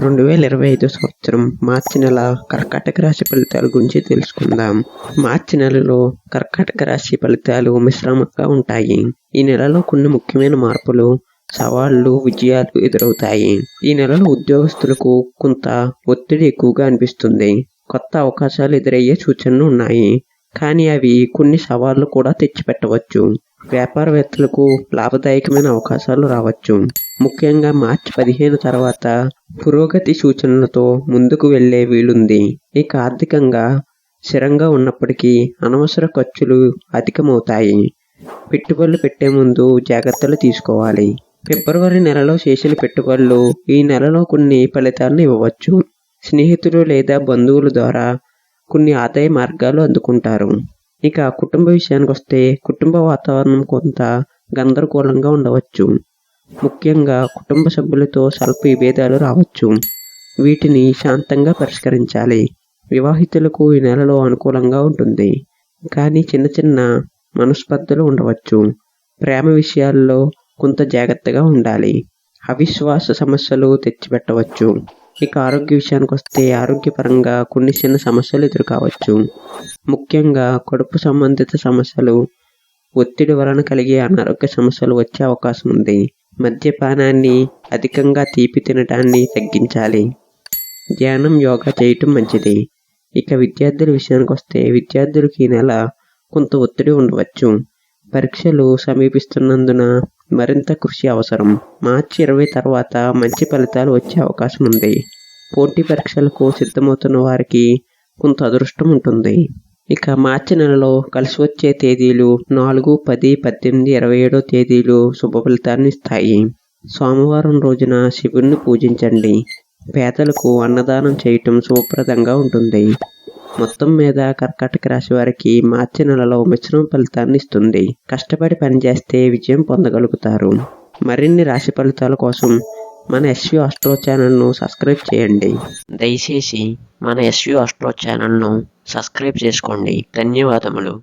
2025 సంవత్సరం మార్చి నెల కర్కాటక రాశి ఫలితాల గురించి తెలుసుకుందాం. మార్చి నెలలో కర్కాటక రాశి ఫలితాలు మిశ్రమంగా ఉంటాయి. ఈ నెలలో కొన్ని ముఖ్యమైన మార్పులు, సవాళ్లు, విజయాలు ఎదురవుతాయి. ఈ నెలలో ఉద్యోగస్తులకు కొంత ఒత్తిడి ఎక్కువగా అనిపిస్తుంది. కొత్త అవకాశాలు ఎదురయ్యే సూచనలు ఉన్నాయి, కానీ అవి కొన్ని సవాళ్లు కూడా తెచ్చిపెట్టవచ్చు. వ్యాపారవేత్తలకు లాభదాయకమైన అవకాశాలు రావచ్చు. ముఖ్యంగా మార్చి 15 తర్వాత పురోగతి సూచనలతో ముందుకు వెళ్లే వీలుంది. ఇక ఆర్థికంగా స్థిరంగా ఉన్నప్పటికీ అనవసర ఖర్చులు అధికమవుతాయి. పెట్టుబడులు పెట్టే ముందు జాగ్రత్తలు తీసుకోవాలి. ఫిబ్రవరి నెలలో చేసిన పెట్టుబడులు ఈ నెలలో కొన్ని ఫలితాలను ఇవ్వవచ్చు. స్నేహితులు లేదా బంధువుల ద్వారా కొన్ని ఆదాయ మార్గాలు అందుకుంటారు. ఇక కుటుంబ విషయానికి వస్తే కుటుంబ వాతావరణం కొంత గందరగోళంగా ఉండవచ్చు. ముఖ్యంగా కుటుంబ సభ్యులతో స్వల్ప విభేదాలు రావచ్చు. వీటిని శాంతంగా పరిష్కరించాలి. వివాహితులకు ఈ నెలలో అనుకూలంగా ఉంటుంది, కానీ చిన్న చిన్న మనస్పర్ధలు ఉండవచ్చు. ప్రేమ విషయాల్లో కొంత జాగ్రత్తగా ఉండాలి. అవిశ్వాస సమస్యలు తెచ్చిపెట్టవచ్చు. ఇక ఆరోగ్య విషయానికి వస్తే ఆరోగ్యపరంగా కొన్ని చిన్న సమస్యలు ఎదురుకావచ్చు. ముఖ్యంగా కడుపు సంబంధిత సమస్యలు, ఒత్తిడి వలన కలిగే అనారోగ్య సమస్యలు వచ్చే అవకాశం ఉంది. మద్యపానాన్ని, అధికంగా తీపి తినటాన్ని తగ్గించాలి. ధ్యానం, యోగా చేయటం మంచిది. ఇక విద్యార్థుల విషయానికి వస్తే విద్యార్థులకు ఈ నెల కొంత ఒత్తిడి ఉండవచ్చు. పరీక్షలు సమీపిస్తున్నందున మరింత కృషి అవసరం. మార్చి 20 తర్వాత మంచి ఫలితాలు వచ్చే అవకాశం ఉంది. పోటీ పరీక్షలకు సిద్ధమవుతున్న వారికి కొంత అదృష్టం ఉంటుంది. ఇక మార్చి నెలలో కలిసి వచ్చే తేదీలు 4, 10, 18, 27 తేదీలు శుభ ఫలితాన్ని ఇస్తాయి. సోమవారం రోజున శివుణ్ణి పూజించండి. పేదలకు అన్నదానం చేయటం శుభప్రదంగా ఉంటుంది. మొత్తం మీద కర్కాటక రాశి వారికి మార్చి నెలలో మిశ్రమ ఫలితాన్ని ఇస్తుంది. కష్టపడి పనిచేస్తే విజయం పొందగలుగుతారు. మరిన్ని రాశి ఫలితాల కోసం మన ఎస్వి ఆస్ట్రో ఛానల్ను సబ్స్క్రైబ్ చేయండి. దయచేసి మన ఎస్వి ఆస్ట్రో ఛానల్ను సబ్స్క్రైబ్ చేసుకోండి. ధన్యవాదములు.